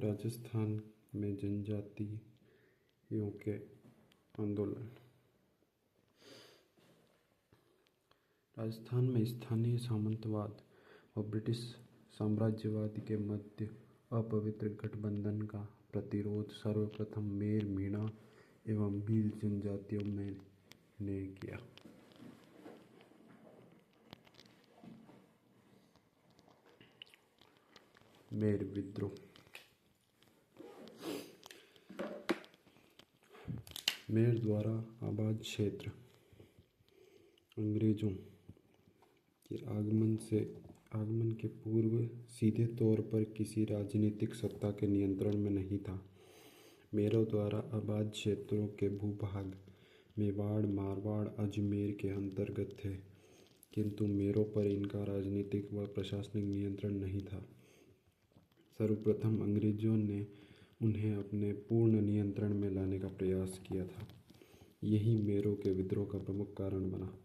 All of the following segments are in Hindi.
राजस्थान में जनजातियों के आंदोलन। राजस्थान में स्थानीय सामंतवाद और ब्रिटिश साम्राज्यवाद के मध्य अपवित्र गठबंधन का प्रतिरोध सर्वप्रथम मेर, मीणा एवं भील जनजातियों में ने किया। मेर विद्रोह। मेर द्वारा आबाद क्षेत्र अंग्रेजों के आगमन के पूर्व सीधे तौर पर किसी राजनीतिक सत्ता के नियंत्रण में नहीं था। मेरों द्वारा आबाद क्षेत्रों के भूभाग मेवाड़, मारवाड़, अजमेर के अंतर्गत थे, किंतु मेरों पर इनका राजनीतिक व प्रशासनिक नियंत्रण नहीं था। सर्वप्रथम अंग्रेजों ने उन्हें अपने पूर्ण नियंत्रण में लाने का प्रयास किया था। यही मेरों के विद्रोह का प्रमुख कारण बना।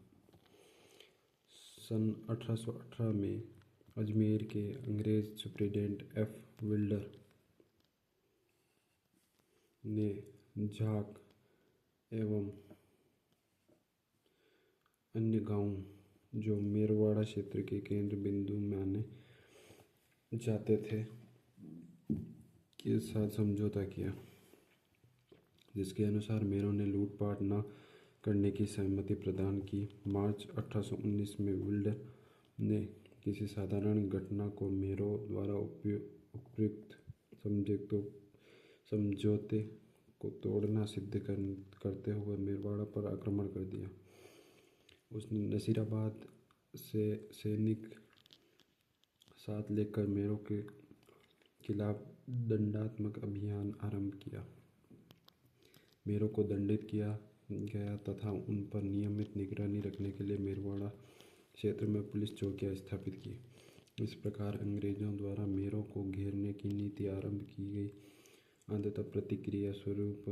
सन 1818 में अजमेर के अंग्रेज सुप्रिटेंडेंट एफ विल्डर ने झाक एवं अन्य गांवों जो मेरवाड़ा क्षेत्र के केंद्र बिंदु माने जाते थे के साथ समझौता किया, जिसके अनुसार मेरों ने लूटपाट न करने की सहमति प्रदान की। मार्च 1819 में विल्डर ने किसी साधारण घटना को मेरों द्वारा उपयुक्त समझौते को तोड़ना सिद्ध करते हुए मेरवाड़ा पर आक्रमण कर दिया। उसने नसीराबाद से सैनिक साथ लेकर मेरों के खिलाफ दंडात्मक अभियान आरंभ किया। मेरों को दंडित किया गया तथा उन पर नियमित निगरानी रखने के लिए मेरवाड़ा क्षेत्र में पुलिस चौकियां स्थापित की। इस प्रकार अंग्रेजों द्वारा मेरों को घेरने की नीति आरंभ की गई। अंततः प्रतिक्रिया स्वरूप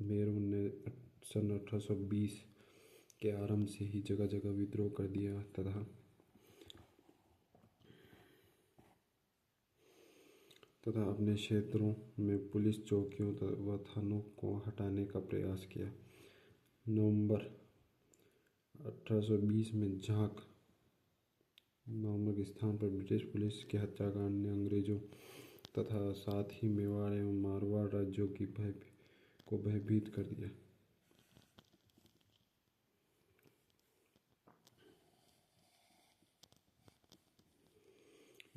मेरों ने सन 1820 के आरंभ से ही जगह जगह विद्रोह कर दिया तथा अपने क्षेत्रों में पुलिस चौकियों व थानों को हटाने का प्रयास किया। नवंबर 1820 में झाक नामक स्थान पर ब्रिटिश पुलिस के हत्याकांड ने अंग्रेजों तथा साथ ही मेवाड़ एवं मारवाड़ राज्यों को भयभीत कर दिया।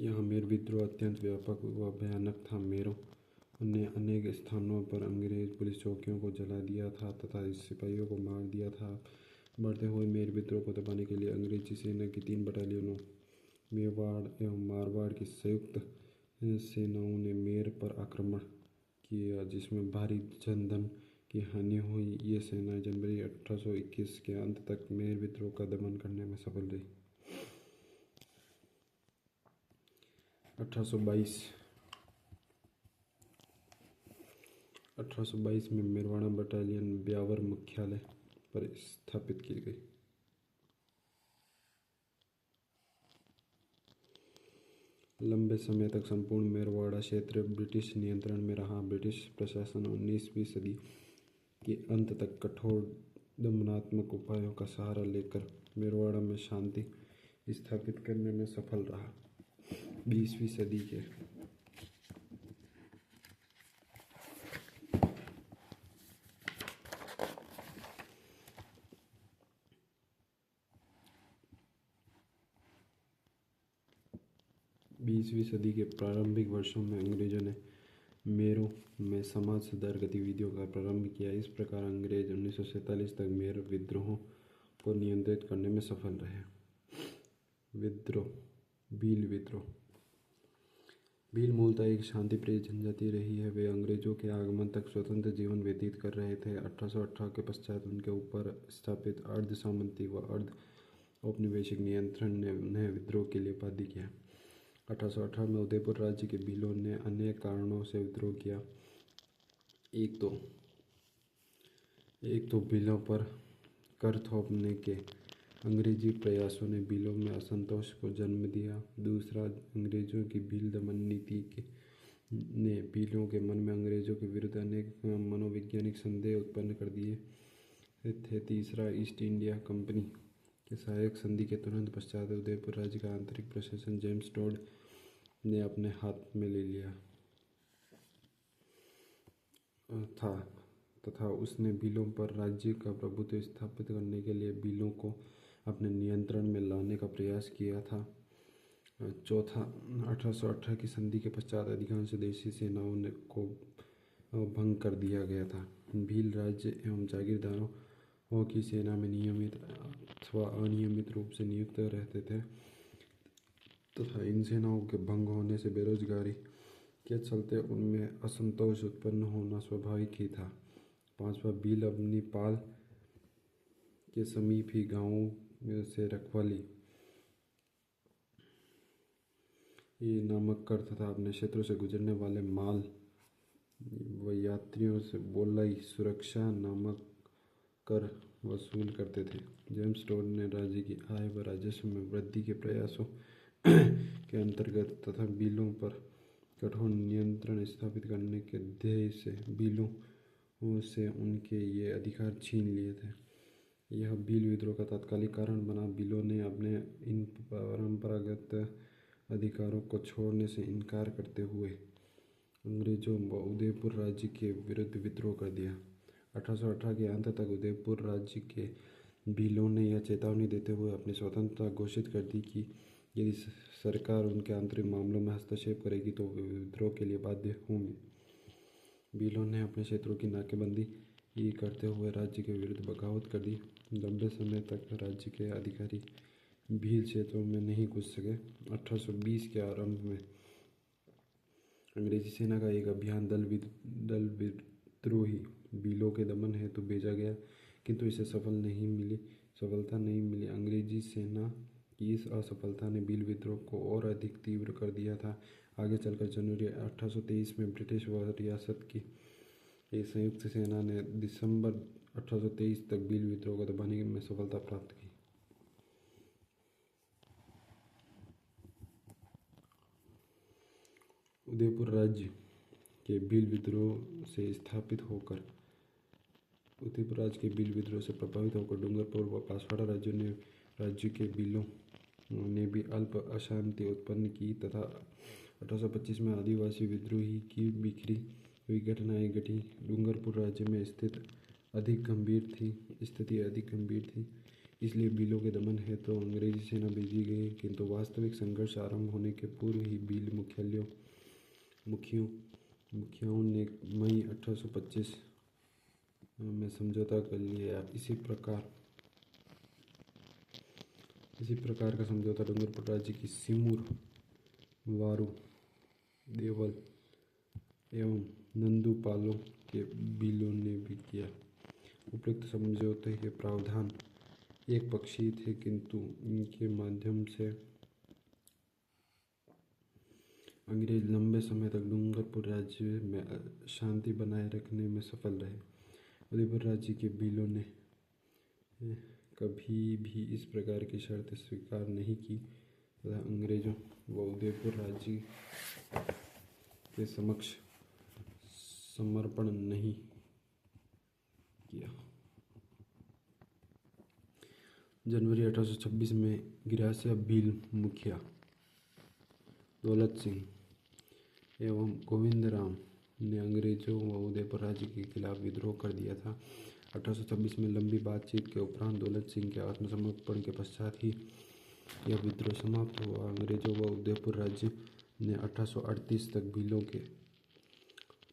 यहाँ मेर विद्रोह अत्यंत व्यापक व भयानक था। मेरों ने अनेक स्थानों पर अंग्रेज पुलिस चौकियों को जला दिया था तथा सिपाहियों को मार दिया था। बढ़ते हुए मेर विद्रोह को दबाने के लिए अंग्रेजी सेना की 3 बटालियनों मेवाड़ एवं मारवाड़ की संयुक्त सेनाओं ने मेर पर आक्रमण किया, जिसमें भारी जनधन की हानि हुई। ये सेनाएं जनवरी 1821 के अंत तक मेर विद्रोह का दमन करने में सफल रही। 1822 में मेरवाड़ा बटालियन ब्यावर मुख्यालय पर स्थापित की गई। लंबे समय तक संपूर्ण मेरवाड़ा क्षेत्र ब्रिटिश नियंत्रण में रहा। ब्रिटिश प्रशासन 19वीं सदी के अंत तक कठोर दमनात्मक उपायों का सहारा लेकर मेरवाड़ा में शांति स्थापित करने में सफल रहा। 20वीं सदी के 20वीं सदी के प्रारंभिक वर्षों में अंग्रेजों ने मेरों में समाज सुधार गतिविधियों का प्रारंभ किया। इस प्रकार अंग्रेज 1947 तक मेर विद्रोहों को नियंत्रित करने में सफल रहे। विद्रोह। भील विद्रोह। भील मूलतः एक शांतिप्रिय जनजाति रही है। वे अंग्रेजों के आगमन तक स्वतंत्र जीवन व्यतीत कर रहे थे। 1818 के पश्चात उनके ऊपर स्थापित अर्ध सामंती व अर्ध औपनिवेशिक नियंत्रण ने उन्हें विद्रोह के लिए बाध्य किया। 1818 में उदयपुर राज्य के भीलों ने अनेक कारणों से विद्रोह किया। एक तो भीलों पर कर थोपने के अंग्रेजी प्रयासों ने भीलों में असंतोष को जन्म दिया। दूसरा, अंग्रेजों की भील दमन नीति के ने भीलों के मन में अंग्रेजों के विरुद्ध अनेक मनोवैज्ञानिक संदेह उत्पन्न कर दिए थे। तीसरा, ईस्ट इंडिया कंपनी के सहायक संधि के तुरंत पश्चात उदयपुर राज्य का आंतरिक प्रशासन जेम्स टोड ने अपने हाथ में ले लिया था तथा उसने भीलों पर राज्य का प्रभुत्व स्थापित करने के लिए भीलों को अपने नियंत्रण में लाने का प्रयास किया था। चौथा, 1818 की संधि के पश्चात अधिकांश देशी सेनाओं को भंग कर दिया गया था। भील राज्य एवं जागीरदारों की सेना में नियमित अथवा अनियमित रूप से नियुक्त रहते थे तथा इन सेनाओं के भंग होने से बेरोजगारी के चलते उनमें असंतोष उत्पन्न होना स्वाभाविक ही था। पांचवा, भील अपनी पाल के समीप ही गांवों से रखवाली ये नामक कर तथा अपने क्षेत्रों से गुजरने वाले माल व यात्रियों से बोलाई सुरक्षा नामक कर वसूल करते थे। जेम्स टोड ने राज्य की आय व राजस्व में वृद्धि के प्रयासों के अंतर्गत तथा भीलों पर कठोर नियंत्रण स्थापित करने के ध्येय से भीलों से उनके ये अधिकार छीन लिए थे। यह भील विद्रोह का तात्कालिक कारण बना। भीलों ने अपने इन परंपरागत अधिकारों को छोड़ने से इनकार करते हुए अंग्रेजों व उदयपुर राज्य के विरुद्ध विद्रोह कर दिया। 1818 के अंत तक उदयपुर राज्य के भीलों ने यह चेतावनी देते हुए अपनी स्वतंत्रता घोषित कर दी कि यदि सरकार उनके आंतरिक मामलों में हस्तक्षेप करेगी तो वे विद्रोह के लिए बाध्य होंगे। भीलों ने अपने क्षेत्रों की नाकेबंदी करते हुए राज्य के विरुद्ध बगावत कर दी। लंबे समय तक राज्य के अधिकारी भील क्षेत्रों में नहीं घुस सके। 1820 के आरंभ में अंग्रेजी सेना का एक अभियान दल विद्रोही भीलों के दमन हेतु भेजा गया, किंतु इसे सफलता नहीं मिली। अंग्रेजी सेना की इस असफलता ने भील विद्रोह को और अधिक तीव्र कर दिया था। आगे चलकर जनवरी 1823 में ब्रिटिश व रियासत की संयुक्त सेना ने दिसंबर 1823 तक भील विद्रोह को दबाने में सफलता प्राप्त की। उदयपुर राज्य के भील विद्रोह से प्रभावित होकर डूंगरपुर व बांसवाड़ा राज्य के भीलों ने भी अल्प अशांति उत्पन्न की तथा 1825 में आदिवासी विद्रोही की बिखरी हुई घटनाएं घटी। डूंगरपुर राज्य में स्थिति अधिक गंभीर थी, इसलिए भीलों के दमन हेतु तो अंग्रेजी सेना भेजी गई, किंतु वास्तविक संघर्ष आरंभ होने के पूर्व ही भील मुखियाओं ने मई 1825 में समझौता कर लिया। इसी प्रकार का समझौता डूंगरपुर राज्य की सिमुर, वारू, देवल एवं नंदूपालों के भीलों ने भी किया। उपयुक्त समझौते के प्रावधान एक पक्षीय थे, किंतु इनके माध्यम से अंग्रेज लंबे समय तक डूंगरपुर राज्य में शांति बनाए रखने में सफल रहे। उदयपुर राज्य के भीलों ने कभी भी इस प्रकार की शर्त स्वीकार नहीं की तथा अंग्रेजों व उदयपुर राज्य के समक्ष समर्पण नहीं किया। जनवरी 1826 में गिरासिया भील मुखिया दौलत सिंह एवं गोविंदराम ने अंग्रेजों व उदयपुर राज्य के खिलाफ विद्रोह कर दिया था। 1826 में लंबी बातचीत के उपरांत दौलत सिंह के आत्मसमर्पण के पश्चात ही यह विद्रोह समाप्त हुआ। अंग्रेजों व उदयपुर राज्य ने 1838 तक भीलों के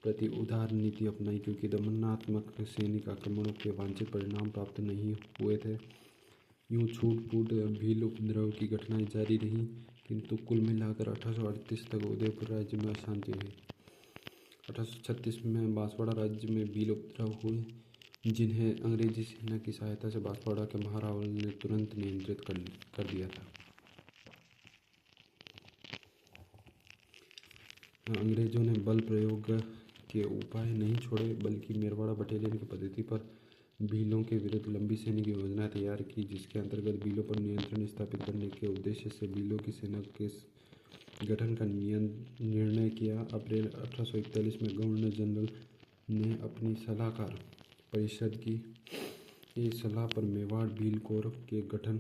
प्रति उदार नीति अपनाई, क्योंकि दमनात्मक सैनिक आक्रमणों के वांछित परिणाम प्राप्त नहीं हुए थे। यूँ छूट-फूट भील उपद्रव की घटनाएं जारी रहीं, किंतु कुल मिलाकर 1838 तक उदयपुर राज्य में अशांति हुई। 1836 में बांसवाड़ा राज्य में भील उपद्रव हुए, जिन्हें अंग्रेजी सेना की सहायता से बांसवाड़ा के महारावल ने तुरंत नियंत्रित कर दिया था। अंग्रेजों ने बल प्रयोग के उपाय नहीं छोड़े, बल्कि मेरवाड़ा बटालियन की पद्धति पर भीलों के विरुद्ध लंबी सैनिक योजना तैयार की, जिसके अंतर्गत भीलों पर नियंत्रण स्थापित करने के उद्देश्य से भीलों की सेना के गठन का निर्णय किया। अप्रैल 1841 में गवर्नर जनरल ने अपनी सलाहकार परिषद की सलाह पर मेवाड़ भील कोर के गठन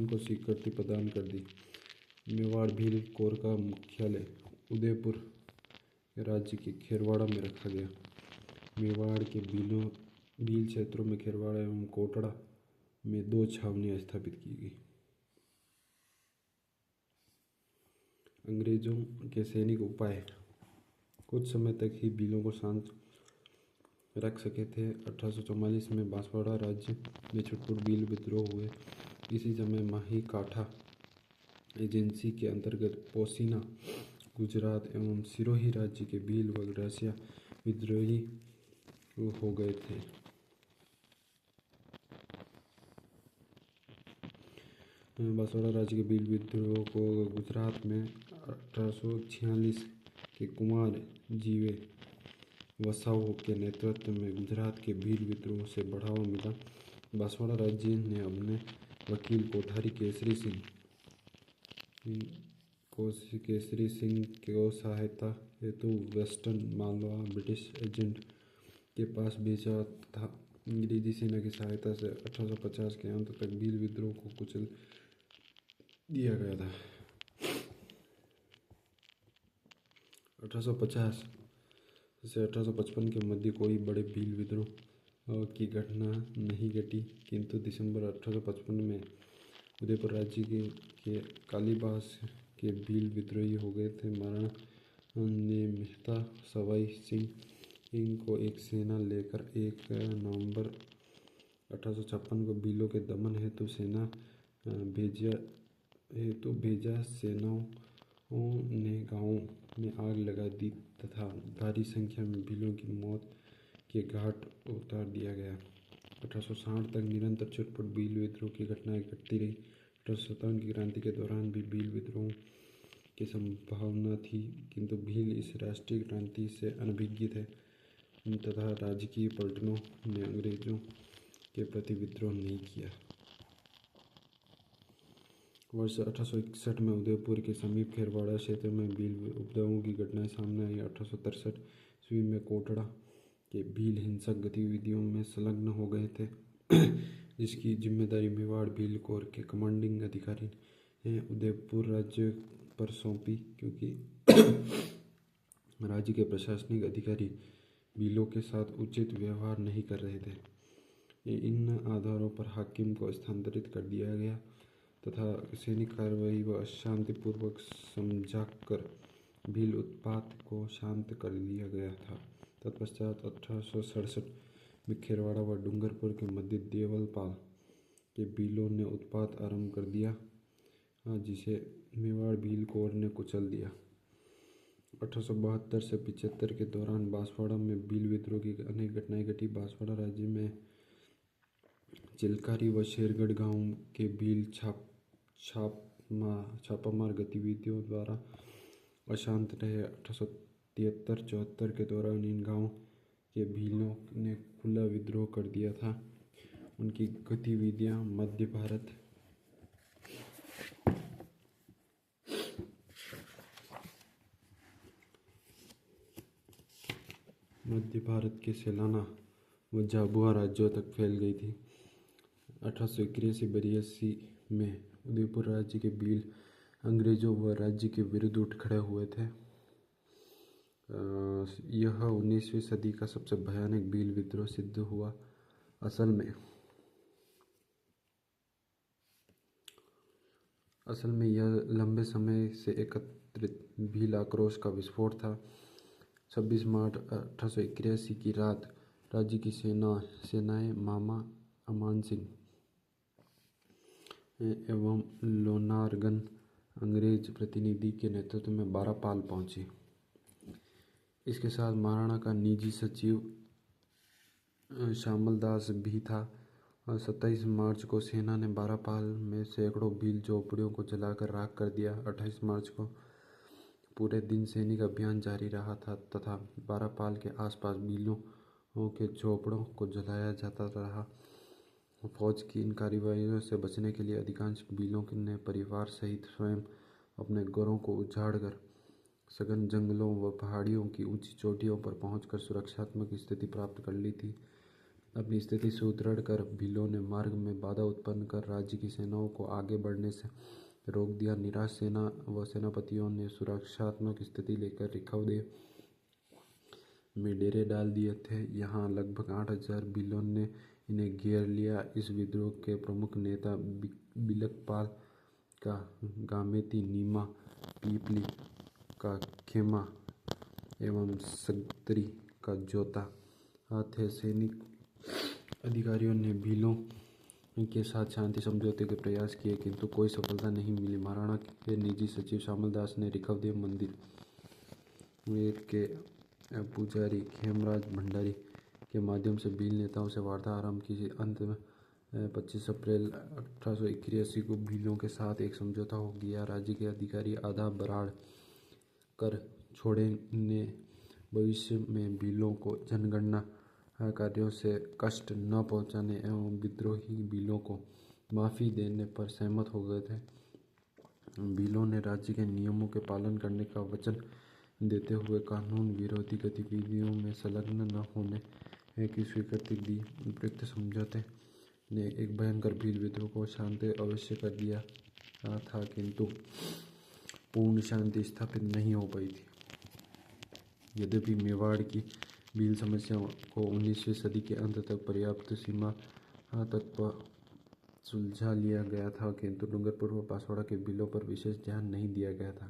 को स्वीकृति प्रदान कर दी। मेवाड़ भील कोर का मुख्यालय उदयपुर राज्य के खेरवाड़ा में रखा गया। मेवाड़ के भील क्षेत्रों में खेरवाड़ा एवं कोटड़ा में 2 छावनियाँ स्थापित की गई। अंग्रेजों के सैनिक उपाय कुछ समय तक ही भीलों को शांत रख सके थे। 1844 में बांसवाड़ा राज्य में छुटपुट भील विद्रोह हुए। इसी समय माही काठा एजेंसी के अंतर्गत पोसीना गुजरात एवं सिरोही राज्य के भील व रसिया विद्रोही हो गए थे। बांसवाड़ा राज्य के भील विद्रोह को गुजरात में 1846 के कुमार जीवे वसाओं के नेतृत्व में गुजरात के भील विद्रोह से बढ़ावा मिला। बांसवाड़ा राज्य ने अपने वकील कोठारी केसरी सिंह को सहायता हेतु वेस्टर्न मालवा ब्रिटिश एजेंट के पास भेजा था। अंग्रेजी सेना की सहायता से 1850 के अंत तक भील विद्रोह को कुचल दिया गया था। 1850 से 1855 के मध्य कोई बड़े भील विद्रोह की घटना नहीं घटी, किंतु दिसंबर 1855 में उदयपुर राज्य के कालीबास के भील विद्रोही हो गए थे। महाराणा ने मेहता सवाई सिंह को एक सेना लेकर 1 नवंबर 1856 को भीलों के दमन हेतु भेजा। सेनाओं ने गांवों में आग लगा दी तथा भारी संख्या में भीलों की मौत के घाट उतार दिया गया। 1860 तक निरंतर छुटपुट भील विद्रोह की घटनाएं घटती रही। 1857 की क्रांति के दौरान भी भील विद्रोह की संभावना थी, किंतु भील इस राष्ट्रीय क्रांति से अनभिज्ञ थे तथा राजकीय पलटनों ने अंग्रेजों के प्रति विद्रोह नहीं किया। वर्ष 1861 में उदयपुर के समीप खेरवाड़ा क्षेत्र में भील उपद्रवों की घटनाएं सामने आई। 1863 ईस्वी में कोटड़ा के भील हिंसक गतिविधियों में संलग्न हो गए थे, जिसकी जिम्मेदारी मेवाड़ भील कोर के कमांडिंग अधिकारी ने उदयपुर राज्य पर सौंपी। क्योंकि राज्य के प्रशासनिक अधिकारी भीलों के साथ उचित व्यवहार नहीं कर रहे थे, इन आधारों पर हाकिम को स्थानांतरित कर दिया गया तथा सैनिक कार्रवाई व शांतिपूर्वक समझाकर भील उत्पात को शांत कर दिया गया था। तत्पश्चात 1867 में खेरवाड़ा व डूंगरपुर के मध्य देवलपाल के भीलों ने उत्पात आरंभ कर दिया, जिसे मेवाड़ भील कोर ने कुचल दिया। 1872 से 75 के दौरान बांसवाड़ा में भील विद्रोह की अनेक घटनाएं घटी। बांसवाड़ा राज्य में चिलकारी व शेरगढ़ गांव के भील छापामार गतिविधियों द्वारा अशांत रहे। 1873-74 के दौरान इन गांवों के भीलों ने खुला विद्रोह कर दिया था। उनकी गतिविधियां मध्य भारत के सेलाना व झाबुआ राज्यों तक फैल गई थी। 1881-82 में उदयपुर राज्य के भील अंग्रेजों व राज्य के विरुद्ध उठ खड़े हुए थे। यह 19वीं सदी का सबसे भयानक भील विद्रोह सिद्ध हुआ। असल में यह लंबे समय से एकत्रित भील आक्रोश का विस्फोट था। 26 मार्च 1881 की रात राज्य की सेनाएं मामा अमान सिंह एवं लोनारगन अंग्रेज प्रतिनिधि के नेतृत्व में बारापाल पहुंची। इसके साथ महाराणा का निजी सचिव श्यामलदास भी था। 27 मार्च को सेना ने बारापाल में सैकड़ों भील झोपड़ियों को जलाकर राख कर दिया। 28 मार्च को पूरे दिन सैनिक अभियान जारी रहा था तथा बारापाल के आसपास भीलों के झोपड़ों को जलाया जाता रहा। फौज की इन कार्रवाइयों से बचने के लिए अधिकांश भीलों ने परिवार सहित स्वयं अपने घरों को उजाड़कर सघन जंगलों व पहाड़ियों की ऊंची चोटियों पर पहुंचकर सुरक्षात्मक स्थिति प्राप्त कर ली थी। अपनी स्थिति सुदृढ़ कर भीलों ने मार्ग में बाधा उत्पन्न कर राज्य की सेनाओं को आगे बढ़ने से रोक दिया। निराश सेना व सेनापतियों ने सुरक्षात्मक स्थिति लेकर रिखवदेव में डेरे डाल दिए थे। यहाँ लगभग 8,000 भीलों ने इन्हें घेर लिया। इस विद्रोह के प्रमुख नेता बिलकपाल का गामेती, नीमा पीपली का खेमा एवं सगतरी का जोता थे। सैनिक अधिकारियों ने भीलों के साथ शांति समझौते के प्रयास किए किंतु कोई सफलता नहीं मिली। महाराणा के निजी सचिव श्यामल दास ने रिखवदेव मंदिर के पुजारी खेमराज भंडारी के माध्यम से भील नेताओं से वार्ता आरंभ की। अंत में 25 अप्रैल 1881 को भीलों के साथ एक समझौता हो गया। राज्य के अधिकारी आधा बराड़ कर छोड़ने, भविष्य में भीलों को जनगणना कार्यों से कष्ट न पहुंचाने एवं विद्रोही भीलों को माफ़ी देने पर सहमत हो गए थे। भीलों ने राज्य के नियमों के पालन करने का वचन देते हुए कानून विरोधी गतिविधियों में संलग्न न होने की स्वीकृति दी। उपयुक्त समझौते ने एक भयंकर भील विद्रोह को शांत अवश्य कर दिया था किंतु पूर्ण शांति स्थापित नहीं हो पाई थी। यद्यपि मेवाड़ की भील समस्या को 19वीं सदी के अंत तक पर्याप्त सीमा तक सुलझा लिया गया था किंतु डूंगरपुर व बांसवाड़ा के भीलों पर विशेष ध्यान नहीं दिया गया था।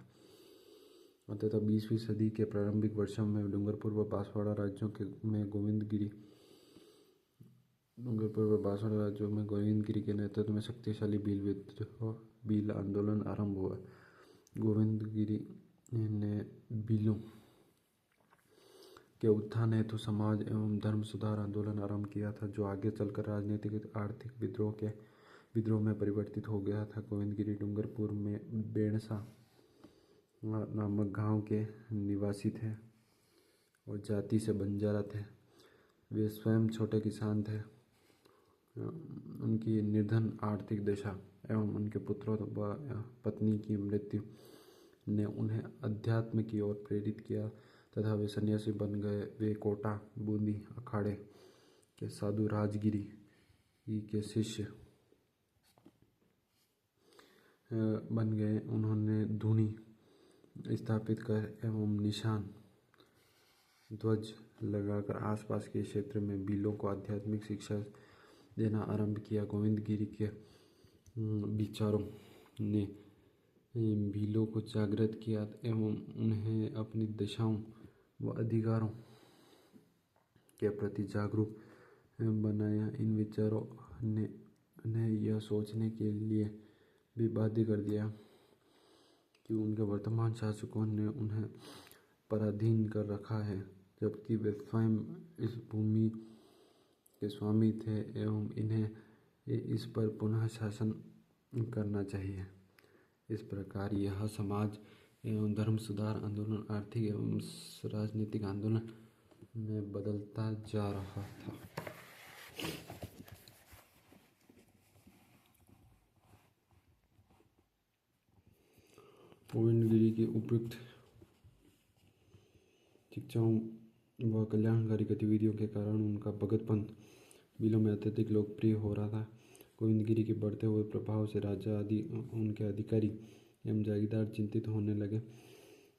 अंततः 20वीं सदी के प्रारंभिक वर्षों में डूंगरपुर व बांसवाड़ा राज्यों में गोविंदगिरी के नेतृत्व में शक्तिशाली भील आंदोलन आरंभ हुआ। गोविंदगिरी ने भीलों के उत्थान हेतु समाज एवं धर्म सुधार आंदोलन आरंभ किया था जो आगे चलकर राजनीतिक आर्थिक विद्रोह में परिवर्तित हो गया था। गोविंदगिरी डूंगरपुर में बेणसा नामक गांव के निवासी थे और जाति से बंजारा थे। वे स्वयं छोटे किसान थे। उनकी निर्धन आर्थिक दशा एवं उनके पुत्रों व पत्नी की मृत्यु ने उन्हें अध्यात्म की ओर प्रेरित किया तथा वे सन्यासी बन गए। वे कोटा बूंदी अखाड़े के साधु राजगिरी के शिष्य बन गए। उन्होंने धूनी स्थापित कर एवं निशान ध्वज लगाकर आसपास के क्षेत्र में भीलों को आध्यात्मिक शिक्षा देना आरंभ किया। गोविंदगिरी के विचारों ने भीलों को जागृत किया एवं उन्हें अपनी दशाओं व अधिकारों के प्रति जागरूक बनाया। इन विचारों ने उन्हें यह सोचने के लिए भी बाध्य कर दिया कि उनके वर्तमान शासकों ने उन्हें पराधीन कर रखा है जबकि वे स्वयं इस भूमि के स्वामी थे एवं इन्हें इस पर पुनः शासन करना चाहिए। इस प्रकार यह समाज एवं धर्म सुधार आंदोलन आर्थिक एवं राजनीतिक आंदोलन में बदलता जा रहा था। गोविंदगिरी की उपयुक्त शिक्षाओं व कल्याणकारी गतिविधियों के कारण उनका भगत पंथ भीलों में अत्यधिक लोकप्रिय हो रहा था। गोविंदगिरी के बढ़ते हुए प्रभाव से राजा आदि उनके अधिकारी एवं जागीरदार चिंतित होने लगे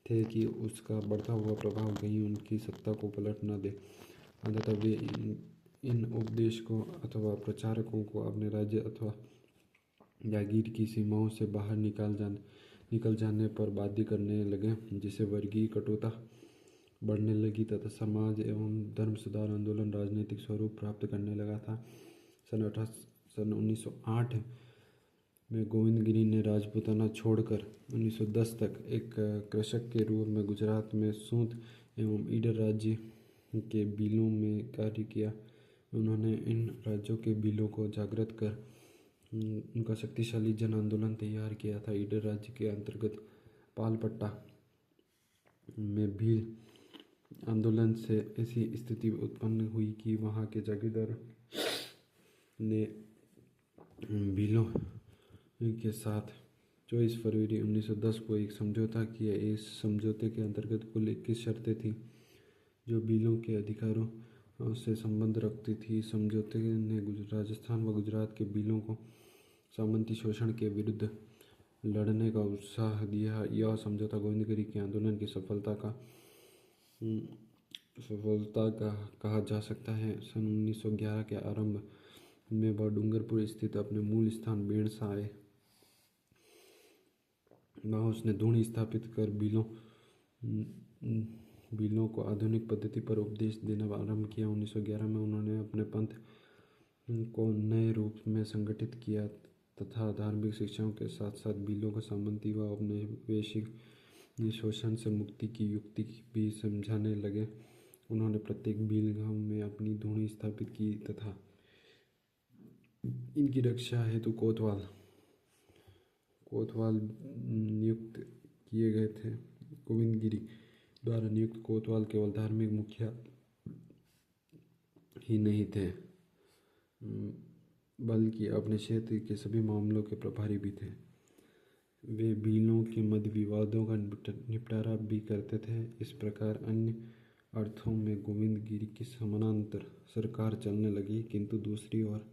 थे कि उसका बढ़ता हुआ प्रभाव कहीं उनकी सत्ता को पलट न दे। अंततः वे इन उपदेशकों अथवा प्रचारकों को अपने राज्य अथवा जागीर की सीमाओं से बाहर निकल जाने पर बाध्य करने लगे, जिससे वर्गीय कटुता बढ़ने लगी तथा समाज एवं धर्म सुधार आंदोलन राजनीतिक स्वरूप प्राप्त करने लगा था। सन 1908 में गोविंदगिरी ने राजपूताना छोड़कर 1910 तक एक कृषक के रूप में गुजरात में सूत एवं ईडर राज्य के भीलों में कार्य किया। उन्होंने इन राज्यों के भीलों को जागृत कर उनका शक्तिशाली जन आंदोलन तैयार किया था। ईडर राज्य के अंतर्गत पालपट्टा में भील आंदोलन से ऐसी स्थिति उत्पन्न हुई कि वहाँ के जागीरदार ने भीलों के साथ 24 फरवरी 1910 को एक समझौता किया। इस समझौते के अंतर्गत कुल 21 शर्तें थीं जो भीलों के अधिकारों से संबंध रखती थी। समझौते ने राजस्थान व गुजरात के भीलों को सामंती शोषण के विरुद्ध लड़ने का उत्साह दिया। यह समझौता गोविंदगिरी के आंदोलन की सफलता का कहा जा सकता है। सन 1911 के आरंभ में वह डूंगरपुर स्थित अपने मूल स्थान बेड़सा आए। वहाँ उसने धूनी स्थापित कर भीलों को आधुनिक पद्धति पर उपदेश देना आरंभ किया। 1911 में उन्होंने अपने पंथ को नए रूप में संगठित किया तथा धार्मिक शिक्षाओं के साथ साथ भीलों को सामंती व औपनिवेशिक शोषण से मुक्ति की युक्ति भी समझाने लगे। उन्होंने प्रत्येक भील गांव में अपनी धूनी स्थापित की तथा इनकी रक्षा हेतु कोतवाल नियुक्त किए गए थे। गोविंदगिरी द्वारा नियुक्त कोतवाल केवल धार्मिक मुखिया ही नहीं थे बल्कि अपने क्षेत्र के सभी मामलों के प्रभारी भी थे। वे भीलों के मध्य विवादों का निपटारा भी करते थे। इस प्रकार अन्य अर्थों में गोविंदगिरी की समानांतर सरकार चलने लगी, किंतु दूसरी ओर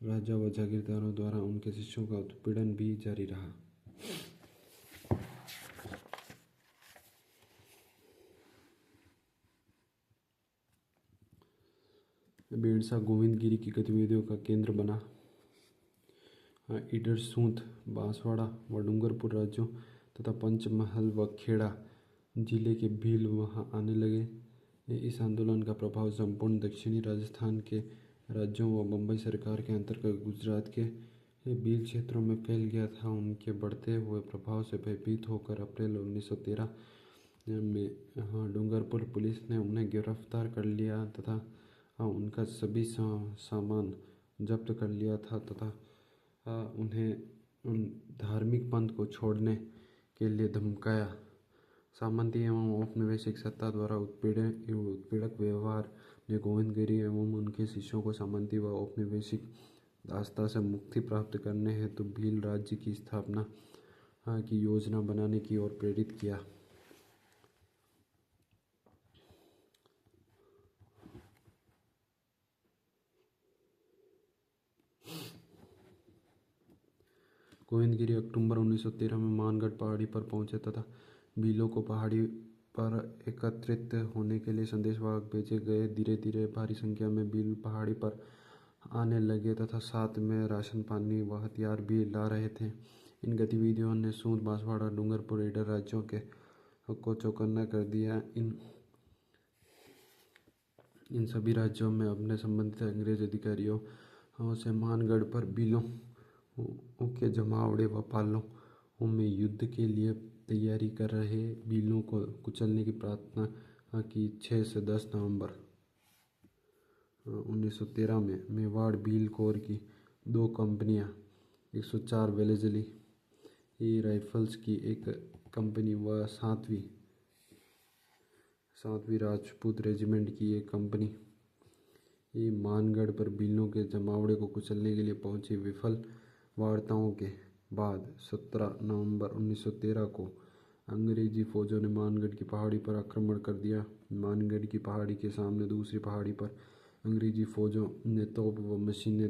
राजा व जागीरदारों द्वारा उनके शिष्यों का उत्पीड़न भी जारी रहा। बेड़सा गोविंदगिरी की गतिविधियों का केंद्र बना। ईडर, सूंद, बांसवाड़ा व डूंगरपुर राज्यों तथा पंचमहल व खेड़ा जिले के भील वहां आने लगे। इस आंदोलन का प्रभाव संपूर्ण दक्षिणी राजस्थान के राज्यों व बम्बई सरकार के अंतर्गत गुजरात के भील क्षेत्रों में फैल गया था। उनके बढ़ते हुए प्रभाव से भयभीत होकर अप्रैल 1913 में डूंगरपुर पुलिस ने उन्हें गिरफ्तार कर लिया तथा उनका सभी सामान जब्त कर लिया था तथा उन्हें उन धार्मिक पंथ को छोड़ने के लिए धमकाया। सामंती एवं औपनिवेशिक सत्ता द्वारा उत्पीड़क व्यवहार ने गोविंदगिरी एवं उनके शिष्यों को सामंती व औपनिवेशिक दासता से मुक्ति प्राप्त करने हेतु भील राज्य की स्थापना की योजना बनाने की ओर प्रेरित किया। गोविंदगिरी अक्टूबर 1913 में मानगढ़ पहाड़ी पर पहुंचे तथा भीलों को पहाड़ी पर एकत्रित होने के लिए संदेशवाहक भेजे गए। धीरे धीरे भारी संख्या में भील पहाड़ी पर आने लगे तथा साथ में राशन पानी व हथियार भी ला रहे थे। इन गतिविधियों ने सूंद, बांसवाड़ा, डूंगरपुर, ईडर राज्यों को चौकन्ना कर दिया। इन सभी राज्यों में अपने संबंधित अंग्रेज अधिकारियों से मानगढ़ पर भीलों के जमावड़े व पालों में युद्ध के लिए तैयारी कर रहे भीलों को कुचलने की प्रार्थना की। 6 से 10 नवंबर 1913 में मेवाड़ भील कोर की 2 कंपनियां 104 वेलेजली राइफल्स की एक कंपनी व 7वीं राजपूत रेजिमेंट की एक कंपनी मानगढ़ पर भीलों के जमावड़े को कुचलने के लिए पहुंची। विफल वार्ताओं के बाद 17 नवंबर 1913 को अंग्रेजी फौजों ने मानगढ़ की पहाड़ी पर आक्रमण कर दिया। मानगढ़ की पहाड़ी के सामने दूसरी पहाड़ी पर अंग्रेजी फौजों ने तोप व मशीनें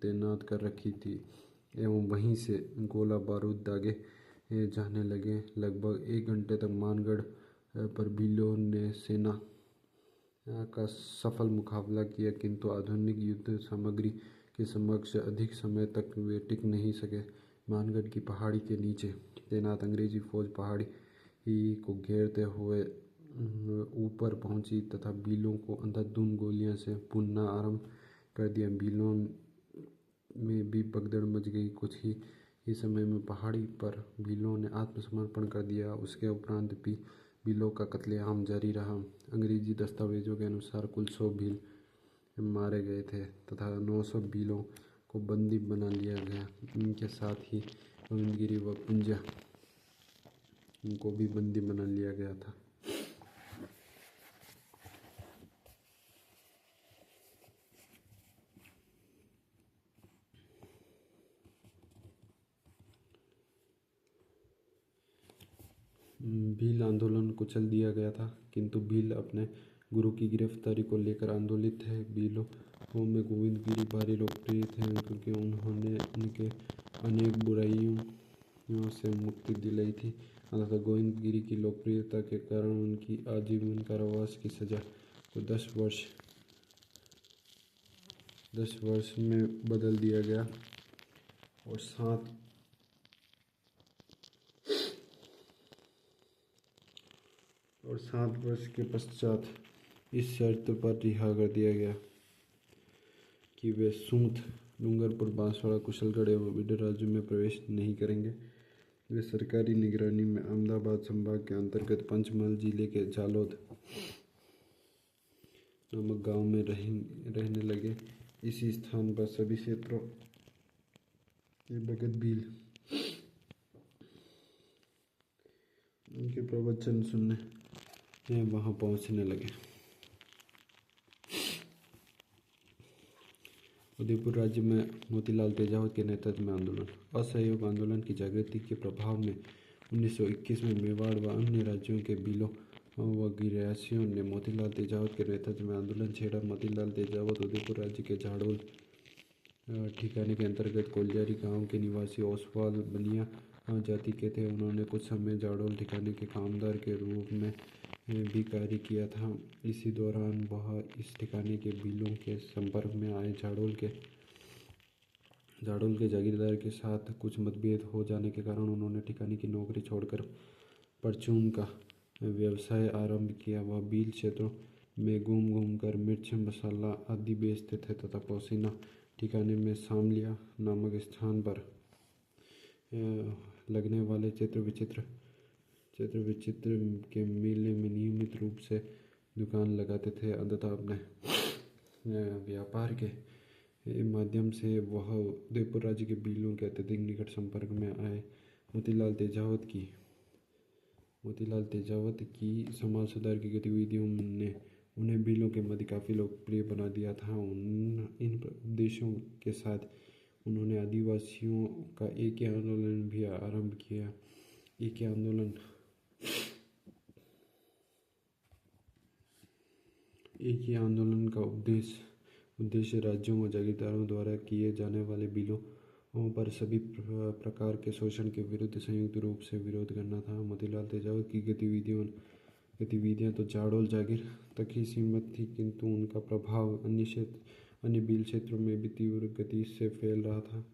तैनात कर रखी थी एवं वहीं से गोला बारूद दागे जाने लगे। लगभग 1 घंटे तक मानगढ़ पर भीलों ने सेना का सफल मुकाबला किया, किंतु आधुनिक युद्ध सामग्री के समक्ष अधिक समय तक वे टिक नहीं सके। मानगढ़ की पहाड़ी के नीचे तैनात अंग्रेजी फौज पहाड़ी को घेरते हुए ऊपर पहुंची तथा भीलों को अंधाधुंध गोलियों से भूनना आरंभ कर दिया। भीलों में भी भगदड़ मच गई। कुछ ही समय में पहाड़ी पर भीलों ने आत्मसमर्पण कर दिया। उसके उपरांत भी भीलों का कत्लेआम जारी रहा। अंग्रेजी दस्तावेजों के अनुसार कुल 100 भील मारे गए थे तथा 900 भीलों को बंदी बना लिया गया। इनके साथ ही गोविंदगिरी व पुंजा को भी बंदी बना लिया गया था। भील आंदोलन कुचल दिया गया था, किंतु भील अपने गुरु की गिरफ्तारी को लेकर आंदोलित थे। भीलों में गोविंद गिरी भारी लोकप्रिय थे क्योंकि उन्होंने उनके अनेक बुराइयों से मुक्ति दिलाई थी। अतः गोविंद गिरी की लोकप्रियता के कारण उनकी आजीवन कारावास की सजा को 10 वर्ष में बदल दिया गया और 7 वर्ष के पश्चात इस शर्त पर रिहा कर दिया गया कि वे सूंठ, डूंगरपुर, बांसवाड़ा, कुशलगढ़ एवं बिडर राज्यों में प्रवेश नहीं करेंगे। वे सरकारी निगरानी में अहमदाबाद संभाग के अंतर्गत पंचमहल जिले के जालोद नामक गांव में रहने लगे। इसी स्थान पर सभी क्षेत्रों के भगत भील उनके प्रवचन सुनने वहां पहुंचने लगे। उदयपुर राज्य में मोतीलाल तेजावत के नेतृत्व में आंदोलन। असहयोग आंदोलन की जागृति के प्रभाव में 1921 में मेवाड़ व अन्य राज्यों के भीलों व गिरासियों ने मोतीलाल तेजावत के नेतृत्व में आंदोलन छेड़ा। मोतीलाल तेजावत उदयपुर राज्य के झाड़ोल ठिकाने के अंतर्गत कोलजारी गांव के निवासी ओसवाल बनिया जाति के थे। उन्होंने कुछ समय झाड़ोल ठिकाने के कामदार के रूप में भी कार्य किया था। इसी दौरान वह इस ठिकाने के भीलों के संपर्क में आए। झाड़ोल के जागीरदार के साथ कुछ मतभेद हो जाने के कारण उन्होंने ठिकाने की नौकरी छोड़कर परचून का व्यवसाय आरंभ किया। वह भील क्षेत्रों में घूम कर मिर्च, मसाला आदि बेचते थे तथा पोसीना ठिकाने में सामलिया नामक स्थान पर लगने वाले चित्र विचित्र के मेले में नियमित रूप से दुकान लगाते थे। अंततः अपने व्यापार के माध्यम से वह उदयपुर राज्य के भीलों के अत्यधिक निकट संपर्क में आए। मोतीलाल तेजावत की समाज सुधार की गतिविधियों ने उन्हें भीलों के मध्य काफ़ी लोकप्रिय बना दिया था। इन उद्देश्यों के साथ उन्होंने आदिवासियों का एक ही आंदोलन भी आरंभ किया। एक ही आंदोलन का उद्देश्य राज्यों व जागीरदारों द्वारा किए जाने वाले भीलों पर सभी प्रकार के शोषण के विरुद्ध संयुक्त रूप से विरोध करना था। मोतीलाल तेजावत की गतिविधियां तो झाड़ोल जागीर तक ही सीमित थी, किंतु उनका प्रभाव अन्य भील क्षेत्रों में भी तीव्र गति से फैल रहा था।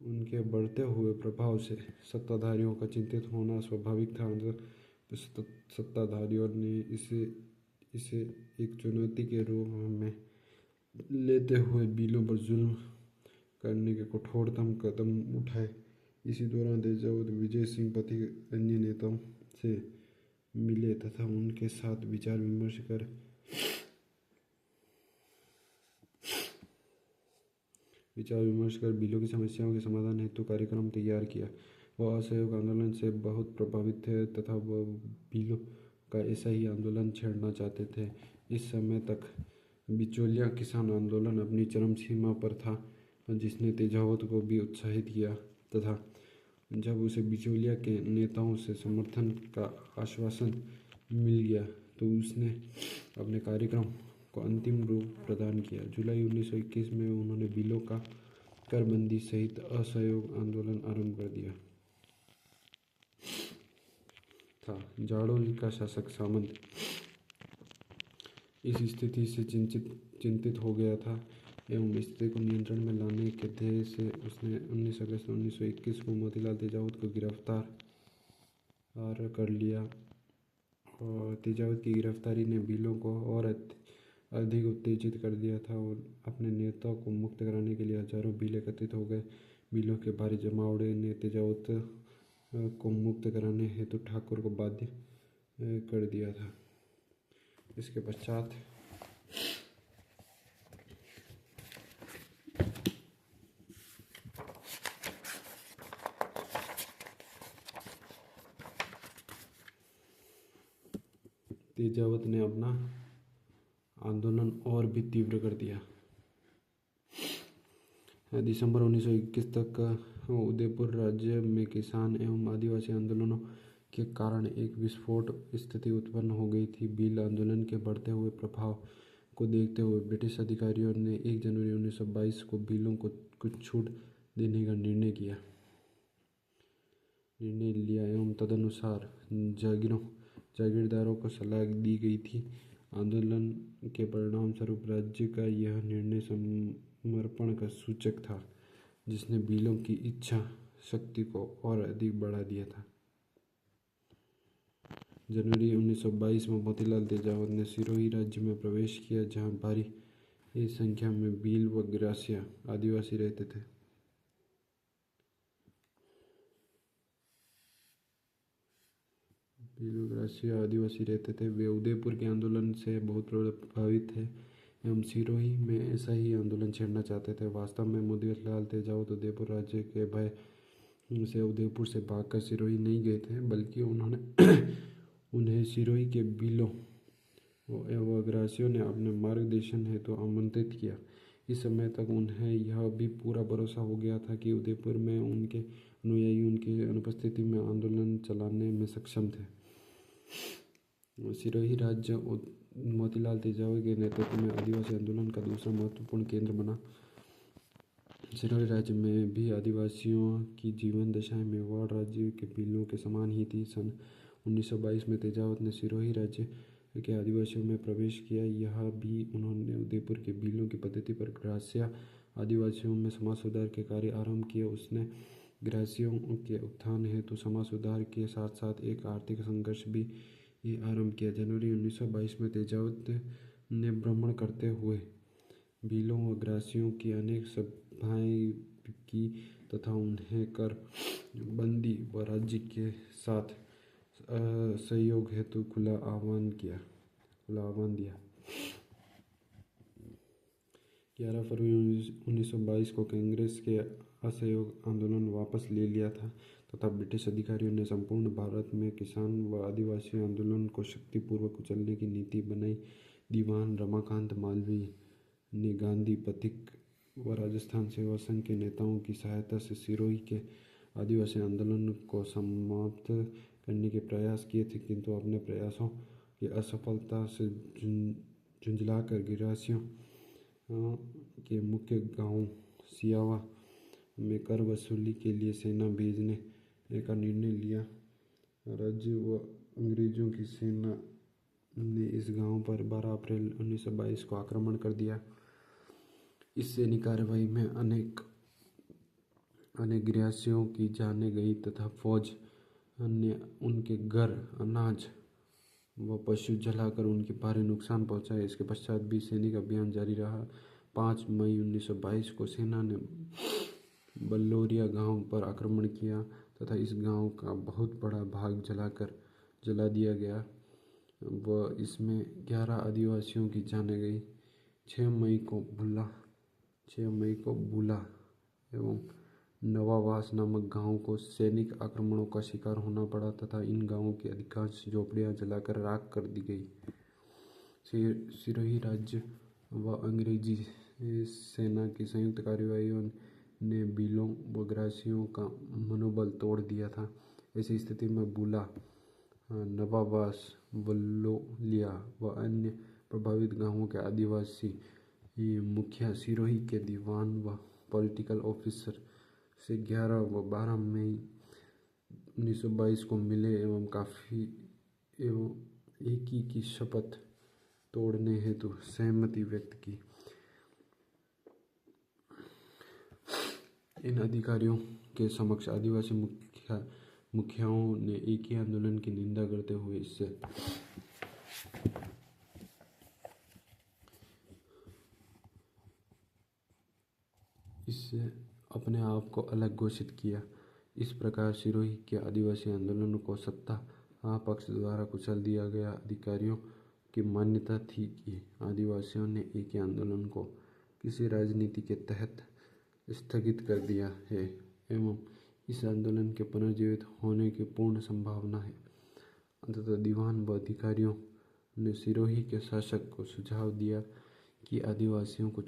उनके बढ़ते हुए प्रभाव से सत्ताधारियों का चिंतित होना स्वाभाविक था। सत्ताधारियों ने इसे एक चुनौती के रूप में लेते हुए भीलों पर जुल्म करने के कठोरतम कदम उठाए। इसी दौरान तेजावत विजय सिंह पति अन्य नेताओं से मिले तथा उनके साथ विचार विमर्श कर भीलों की समस्याओं के समाधान हेतु कार्यक्रम तैयार किया। वह असहयोग आंदोलन से बहुत प्रभावित थे तथा वह भीलों का ऐसा ही आंदोलन छेड़ना चाहते थे। इस समय तक बिचौलिया किसान आंदोलन अपनी चरम सीमा पर था, जिसने तेजावत को भी उत्साहित किया तथा जब उसे बिचौलिया के नेताओं से समर्थन का आश्वासन मिल गया तो उसने अपने कार्यक्रम को अंतिम रूप प्रदान किया। जुलाई 1921 में उन्होंने भीलों का करबंदी सहित असहयोग आंदोलन आरंभ कर दिया था। झाड़ोल का शासक सामंत इस स्थिति से चिंतित हो गया था एवं स्थिति को नियंत्रण में लाने के ध्येय से उसने 19 अगस्त 1921 को मोतीलाल तेजावत को गिरफ्तार कर लिया। और तेजावत की गिरफ्तारी ने भीलों को और अधिक उत्तेजित कर दिया था और अपने नेताओं को मुक्त कराने के लिए हजारों भील एकत्रित हो गए। भीलों के भारी जमावड़े ने तेजावत को मुक्त कराने हेतु ठाकुर को बाध्य कर दिया था। इसके पश्चात तेजावत ने अपना आंदोलन और भी तीव्र कर दिया। दिसंबर 1921 तक उदयपुर राज्य में किसान एवं आदिवासी आंदोलनों के कारण एक विस्फोट स्थिति उत्पन्न हो गई थी। भील आंदोलन के बढ़ते हुए प्रभाव को देखते हुए ब्रिटिश अधिकारियों ने 1 जनवरी 1922 को भीलों को कुछ छूट देने का निर्णय लिया एवं तदनुसार जागीरदारों को सलाह दी गई थी। आंदोलन के परिणाम स्वरूप राज्य का यह निर्णय समर्पण का सूचक था, जिसने भीलों की इच्छा शक्ति को और अधिक बढ़ा दिया था। जनवरी 1922 में मोतीलाल तेजावत ने सिरोही राज्य में प्रवेश किया, जहां भारी संख्या में भील व ग्रासिया आदिवासी रहते थे। वे उदयपुर के आंदोलन से बहुत प्रभावित थे एवं सिरोही में ऐसा ही आंदोलन छेड़ना चाहते थे। वास्तव में मोतीलाल तेजावत उदयपुर राज्य के भय से उदयपुर से भागकर सिरोही नहीं गए थे, बल्कि उन्हें सिरोही के भीलों व ग्रासियों ने अपने मार्गदर्शन हेतु आमंत्रित किया। इस समय तक उन्हें यह भी पूरा भरोसा हो गया था कि उदयपुर में उनके अनुयायी उनकी अनुपस्थिति में आंदोलन चलाने में सक्षम थे। सिरोही राज्य मोतीलाल तेजावत के नेतृत्व में आदिवासी आंदोलन का दूसरा महत्वपूर्ण केंद्र बना। सिरोही राज्य में भी आदिवासियों की जीवन दशाएं मेवाड़ राज्य के भीलों के समान ही थी। सन 1922 में तेजावत ने सिरोही राज्य के आदिवासियों में प्रवेश किया। यह भी उन्होंने उदयपुर के भीलों की पद्धति पर ग्रासिया आदिवासियों में समाज सुधार के कार्य आरंभ किए। उसने ग्रासियों के उत्थान हेतु समाज सुधार के साथ साथ एक आर्थिक संघर्ष भी आरंभ किया। जनवरी 1922 में तेजावत ने भ्रमण करते हुए भीलों व ग्रासियों की अनेक सभाएं की तथा उन्हें कर बंदी व राज्य के साथ सहयोग हेतु खुला आह्वान दिया। 11 फरवरी 1922 को कांग्रेस के असहयोग आंदोलन वापस ले लिया था तथा ब्रिटिश अधिकारियों ने संपूर्ण भारत में किसान व आदिवासी आंदोलन को शक्तिपूर्वक कुचलने की नीति बनाई। दीवान रमाकांत मालवीय ने गांधी पथिक व राजस्थान सेवा संघ के नेताओं की सहायता से सिरोही के आदिवासी आंदोलन को समाप्त करने के प्रयास किए थे, किंतु अपने प्रयासों की असफलता से झुंझलाकर ग्रासियों के मुख्य गांव सियावा में कर वसूली के लिए सेना भेजने का निर्णय लिया। राज्य व अंग्रेजों की सेना ने इस गांव पर 12 अप्रैल 1922 को आक्रमण कर दिया। इस सैन्य कार्रवाई में अनेक ग्रासियों की जानें गई तथा फौज ने उनके घर, अनाज व पशु जलाकर उनके भारी नुकसान पहुंचाया। इसके पश्चात भी सैनिक अभियान जारी रहा। 5 मई 1922 को सेना ने बल्लोरिया गांव पर आक्रमण किया तथा इस गांव का बहुत बड़ा भाग जला दिया गया व इसमें 11 आदिवासियों की जानें गई। 6 मई को बुला एवं नवावास नामक गांवों को सैनिक आक्रमणों का शिकार होना पड़ा तथा इन गांवों की अधिकांश झोपड़ियां जलाकर राख कर दी गई। सिरोही राज्य व अंग्रेजी सेना की संयुक्त कार्रवाइयों ने भीलों व ग्रासियों का मनोबल तोड़ दिया था। ऐसी स्थिति में बुला, नवावास, वल्लोलिया व अन्य प्रभावित गांवों के आदिवासी मुखिया सिरोही के दीवान व पॉलिटिकल ऑफिसर से 11 व 12 मई 1922 को मिले एवं एकी की शपथ तोड़ने हेतु सहमति व्यक्त की। इन अधिकारियों के समक्ष आदिवासी मुखियाओं ने एक ही आंदोलन की निंदा करते हुए इससे अपने आप को अलग घोषित किया। इस प्रकार सिरोही के आदिवासी आंदोलन को सत्ता पक्ष द्वारा कुचल दिया गया। अधिकारियों की मान्यता थी कि आदिवासियों ने एक ही आंदोलन को किसी राजनीति के तहत स्थगित कर दिया है एवं इस आंदोलन के पुनर्जीवित होने की पूर्ण संभावना है। अंततः दीवान व अधिकारियों ने सिरोही के शासक को सुझाव दिया कि आदिवासियों को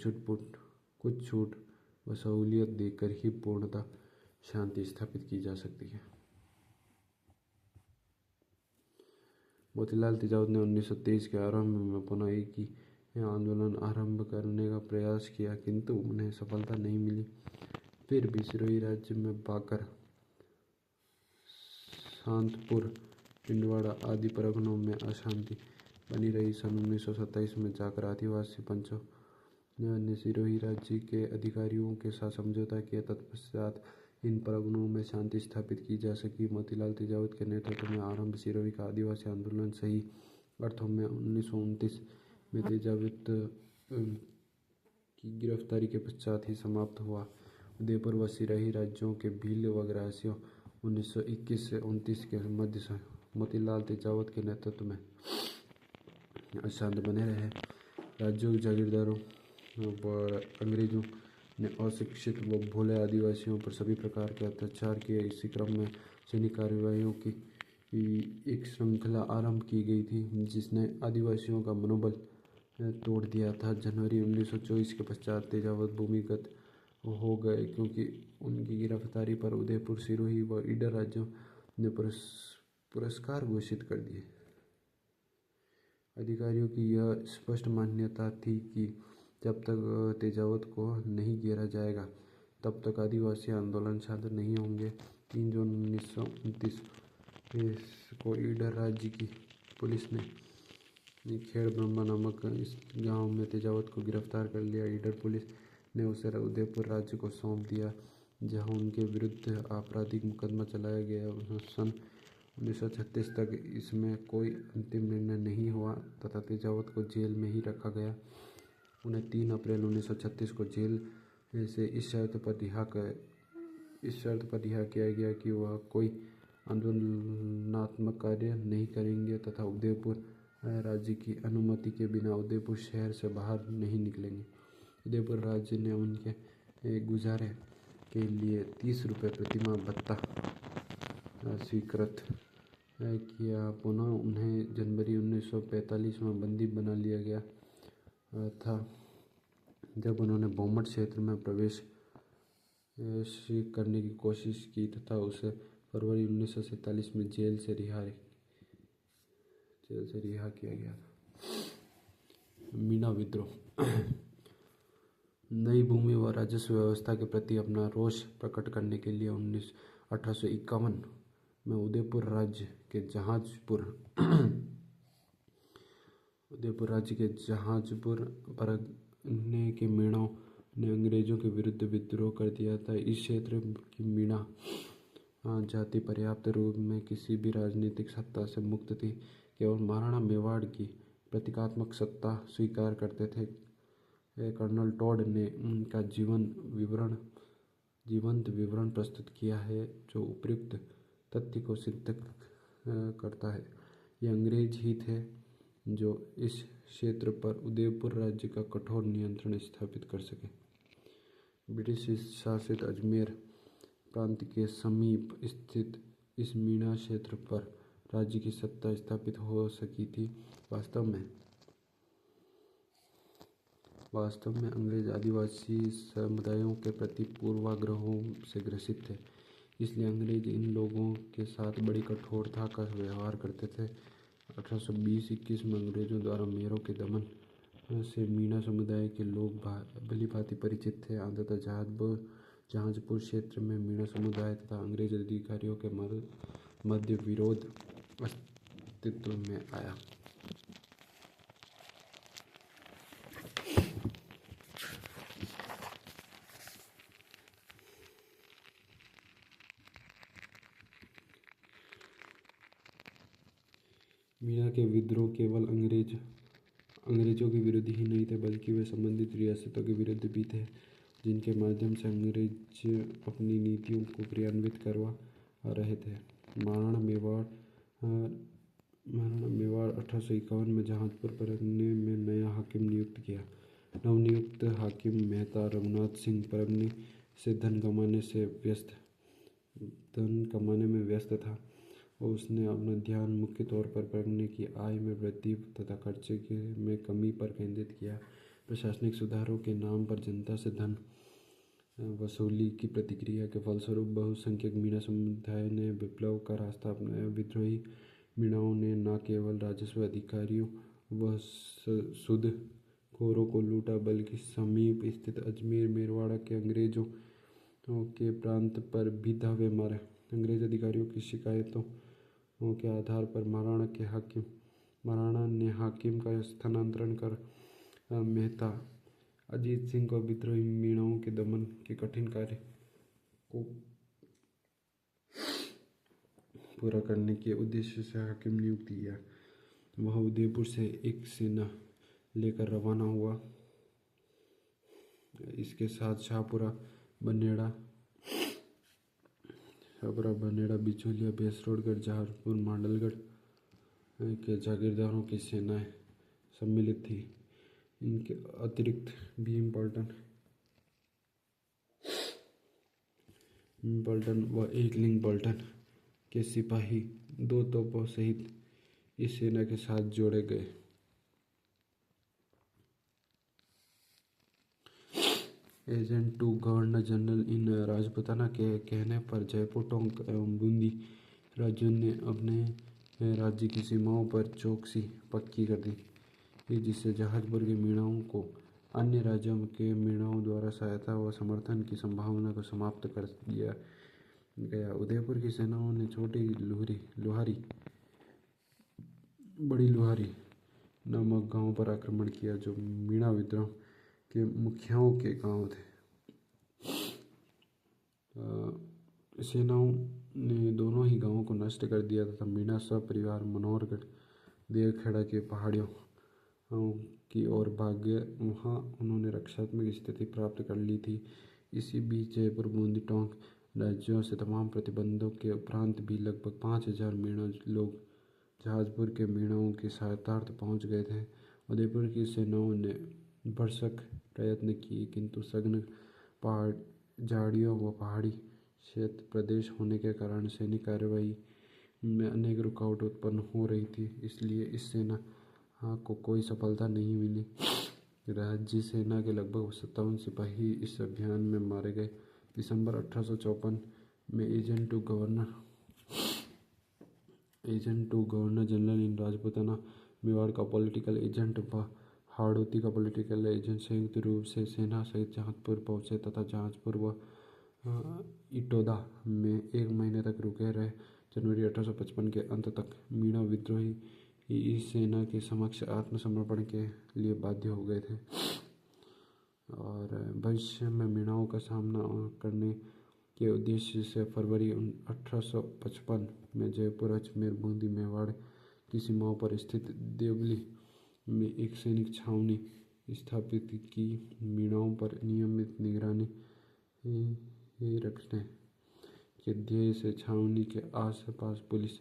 कुछ छूट व सहूलियत देकर ही पूर्णतः शांति स्थापित की जा सकती है। मोतीलाल तिजावत ने 1923 के आरंभ में पुनः एक ही आंदोलन आरंभ करने का प्रयास किया, किंतु उन्हें सफलता नहीं मिली। फिर भी सिरोही राज्य में बाकर, शांतपुर, छिंदवाड़ा आदि परगनों में अशांति बनी रही। सन 1927 में जाकर आदिवासी पंचों ने सिरोही राज्य के अधिकारियों के साथ समझौता किया। तत्पश्चात इन परगनों में शांति स्थापित की जा सकी। मोतीलाल तिजावत के नेतृत्व में आरंभ सिरोही का आदिवासी आंदोलन सही अर्थों में 1929 में तिजावत की गिरफ्तारी के पश्चात ही समाप्त हुआ। उदयपुर व सिरोही राज्यों के भील व ग्रासियों 1921 से 29 के मध्य से मोतीलाल तिजावत के नेतृत्व में अशांत बने रहे। राज्यों के जागीरदारों व अंग्रेजों ने अशिक्षित व भोले आदिवासियों पर सभी प्रकार के अत्याचार किए। इसी क्रम में सैनिक कार्रवाइयों की एक श्रृंखला आरंभ की गई थी, जिसने आदिवासियों का मनोबल तोड़ दिया था। जनवरी 1924 के पश्चात तिजावत भूमिगत हो गए, क्योंकि उनकी गिरफ्तारी पर उदयपुर, सिरोही व ईडर राज्यों ने पुरस्कार घोषित कर दिए। अधिकारियों की यह स्पष्ट मान्यता थी कि जब तक तिजावत को नहीं घेरा जाएगा, तब तक आदिवासी आंदोलन शांत नहीं होंगे। 3 जून 1929 को ईडर राज्य की पुलिस ने खेड़ ब्रह्मा नामक इस गांव में तिजावत को गिरफ्तार कर लिया। ईडर पुलिस ने उसे उदयपुर राज्य को सौंप दिया, जहां उनके विरुद्ध आपराधिक मुकदमा चलाया गया। सन 1936 तक इसमें कोई अंतिम निर्णय नहीं हुआ तथा तिजावत को जेल में ही रखा गया। उन्हें 3 अप्रैल 1936 को जेल से इस शर्त पर रिहा किया गया कि वह कोई आंदोलनात्मक कार्य नहीं करेंगे तथा उदयपुर राज्य की अनुमति के बिना उदयपुर शहर से बाहर नहीं निकलेंगे। उदयपुर राज्य ने उनके गुजारे के लिए 30 रुपये प्रतिमाह भत्ता स्वीकृत किया। पुनः उन्हें जनवरी 1945 में बंदी बना लिया गया था, जब उन्होंने बोमट क्षेत्र में प्रवेश करने की कोशिश की तथा उसे फरवरी 1947 में जेल से रिहा किया गया था। मीणा विद्रोह। नई भूमि व राजस्व व्यवस्था के प्रति अपना रोष प्रकट करने के लिए 1851 में उदयपुर राज्य के जहाजपुर परगने के मीणों ने अंग्रेजों के विरुद्ध विद्रोह कर दिया था। इस क्षेत्र की मीणा जाति पर्याप्त रूप में किसी भी राजनीतिक सत्ता से मुक्त थी, केवल महाराणा मेवाड़ की प्रतीकात्मक सत्ता स्वीकार करते थे। कर्नल टॉड ने उनका जीवंत विवरण प्रस्तुत किया है, जो उपयुक्त तथ्य को सिद्ध करता है। ये अंग्रेज ही थे जो इस क्षेत्र पर उदयपुर राज्य का कठोर नियंत्रण स्थापित कर सके। ब्रिटिश शासित अजमेर प्रांत के समीप स्थित इस मीणा क्षेत्र पर राज्य की सत्ता स्थापित हो सकी थी। वास्तव में अंग्रेज आदिवासी समुदायों के प्रति पूर्वाग्रहों से ग्रसित थे, इसलिए अंग्रेज इन लोगों के साथ बड़ी कठोरता का व्यवहार करते थे। 1820-21 में अंग्रेजों द्वारा मेरों के दमन से मीणा समुदाय के लोग भली भांति परिचित थे। अंततः जहाजपुर क्षेत्र में मीणा समुदाय तथा अंग्रेज अधिकारियों के मध्य विरोध अस्तित्व में आया। मीणा के विद्रोह केवल अंग्रेजों के विरुद्ध ही नहीं थे, बल्कि वे संबंधित रियासतों के विरुद्ध भी थे, जिनके माध्यम से अंग्रेज अपनी नीतियों को क्रियान्वित करवा रहे थे। महाराणा मेवाड़ 1851 में जहाजपुर परगने में नया हाकिम नियुक्त किया। नवनियुक्त हाकिम मेहता रघुनाथ सिंह परगने से धन कमाने में व्यस्त था और उसने अपना ध्यान मुख्य तौर पर परगने की आय में वृद्धि तथा खर्चे में कमी पर केंद्रित किया। प्रशासनिक सुधारों के नाम पर जनता से धन वसूली की प्रतिक्रिया के फलस्वरूप बहुसंख्यक मीणा समुदाय ने विप्लव का रास्ता अपनाया। विद्रोही मीणाओं ने न केवल राजस्व अधिकारियों व सूदखोरों को लूटा, बल्कि समीप स्थित अजमेर मेरवाड़ा के अंग्रेजों के प्रांत पर भी धावे मारे। अंग्रेज अधिकारियों की शिकायतों के आधार पर महाराणा ने हाकिम का स्थानांतरण कर मेहता अजीत सिंह को विद्रोही मीणाओं के दमन के कठिन कार्य को पूरा करने के उद्देश्य से हाकिम नियुक्त किया। वह उदयपुर से एक सेना लेकर रवाना हुआ। इसके साथ शाहपुरा, बनेड़ा, बिचौलिया, भैंसरोडगढ़, जहाजपुर, मांडलगढ़ के जागीरदारों की सेनाएं सम्मिलित थी। इनके अतिरिक्त भीम पल्टन व एकलिंग पल्टन के सिपाही 2 तोपों सहित इस सेना के साथ जोड़े गए। Agent to governor general in Rajputana के कहने पर जयपुर, टोंक एवं बूंदी राज्यों ने अपने राज्य की सीमाओं पर चौकसी पक्की कर दी, जिससे जहाजपुर के मीणाओं को अन्य राज्यों के मीणाओं द्वारा सहायता व समर्थन की संभावना को समाप्त कर दिया गया। उदयपुर की सेनाओं ने छोटी लोहारी, बड़ी लोहारी नामक गांवों पर आक्रमण किया, जो मीणा विद्रोह के मुखियाओं के गांव थे। सेनाओं ने दोनों ही गांवों को नष्ट कर दिया तथा मीणा सपरिवार मनोहरगढ़, देवखेड़ा के पहाड़ियों की ओर भाग गए। वहां उन्होंने रक्षात्मक स्थिति प्राप्त कर ली थी। इसी बीच जयपुर, बूंदी, टोंक राज्यों से तमाम प्रतिबंधों के उपरांत भी लगभग 5000 मीणा लोग जहाजपुर के मीणाओं की सहायतार्थ पहुंच गए थे। उदयपुर की सेनाओं ने भरसक प्रयत्न किए, किंतु सघन झाड़ियों व पहाड़ी क्षेत्र प्रदेश होने के कारण सैनिक कार्रवाई में अनेक रुकावट उत्पन्न हो रही थी, इसलिए इस सेना को कोई सफलता नहीं मिली। राज्य सेना के लगभग 57 सिपाही इस अभियान में मारे गए। दिसंबर 1854 में agent to governor general in Rajputana, Mewar का पॉलिटिकल एजेंट व हाड़ौती का पॉलिटिकल एजेंट संयुक्त रूप से सेना सहित जहाजपुर पहुंचे तथा जहाजपुर व इटोदा में 1 महीने तक रुके रहे। जनवरी 1855 के अंत तक मीणा विद्रोही इस सेना के समक्ष आत्मसमर्पण के लिए बाध्य हो गए थे और भविष्य में मीणाओं का सामना करने के उद्देश्य से फरवरी 1855 में जयपुर, अजमेर, बूंदी, मेवाड़ की सीमाओं पर स्थित देवली में एक सैनिक छावनी स्थापित की। मीणाओं पर नियमित निगरानी रखने के ध्येय से छावनी के आसपास पुलिस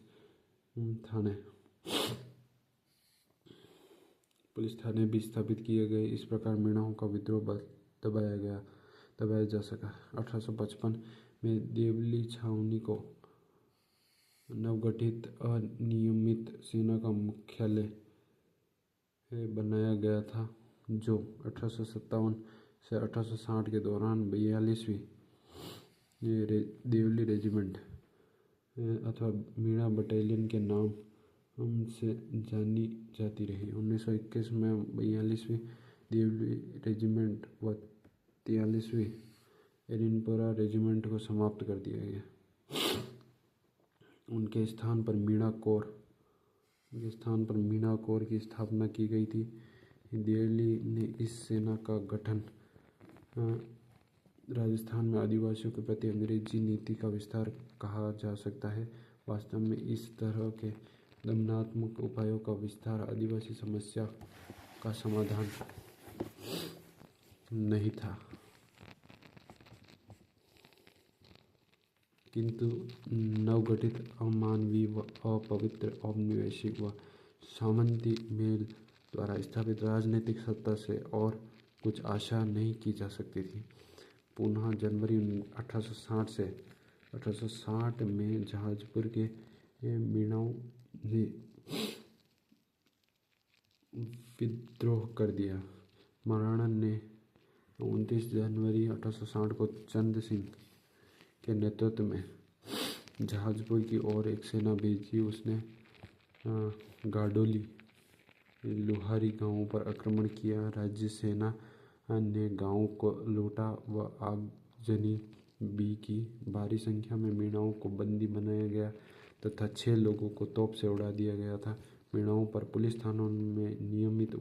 थाने भी स्थापित किए गए। इस प्रकार मीणाओं का विद्रोह दबाया जा सका। 1855 में देवली छावनी को नवगठित अनियमित सेना का मुख्यालय बनाया गया था, जो 1857 से 1860 के दौरान 42वीं देवली रेजिमेंट अथवा मीणा बटालियन के नाम से जानी जाती रही। 1921 में 42वीं देवली रेजिमेंट व 43वीं एरिनपुरा रेजिमेंट को समाप्त कर दिया गया। उनके स्थान पर मीणा कोर की स्थापना की गई थी। दिल्ली ने इस सेना का गठन राजस्थान में आदिवासियों के प्रति अंग्रेजी नीति का विस्तार कहा जा सकता है। वास्तव में इस तरह के दमनात्मक उपायों का विस्तार आदिवासी समस्या का समाधान नहीं था, किंतु नवगठित अमानवीय व अपवित्र औपनिवेशिक व सामंती मेल द्वारा स्थापित राजनीतिक सत्ता से और कुछ आशा नहीं की जा सकती थी। पुनः जनवरी 1860 में जहाजपुर के मीणाओं ने विद्रोह कर दिया। महाराणा ने 29 जनवरी 1860 को चंद सिंह के नेतृत्व में जहाजपुर की ओर एक सेना भेजी। उसने गाडोली लोहारी गांवों पर आक्रमण किया। राज्य सेना ने गांवों को लूटा व आगजनी भी की। भारी संख्या में मीणाओं को बंदी बनाया गया तथा 6 लोगों को तोप से उड़ा दिया गया था। मीणाओं पर पुलिस थानों में नियमित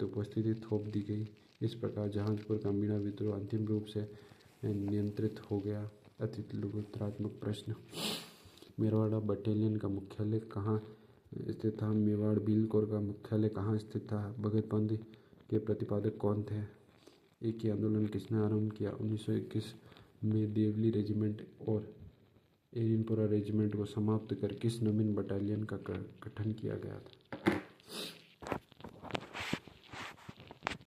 उपस्थिति थोप दी गई। इस प्रकार जहांगीर का मीणा विद्रोह अंतिम रूप से नियंत्रित हो गया। अतिथि प्रश्न, मेवाड़ बटालियन का मुख्यालय कहाँ स्थित था? मेवाड़ भील कोर का मुख्यालय कहाँ स्थित था? भगत पंथ के प्रतिपादक कौन थे? एक ही आंदोलन किसने आरंभ किया? 1921 में देवली रेजिमेंट और एरिनपुरा रेजिमेंट को समाप्त कर किस नवीन बटालियन का गठन किया गया था?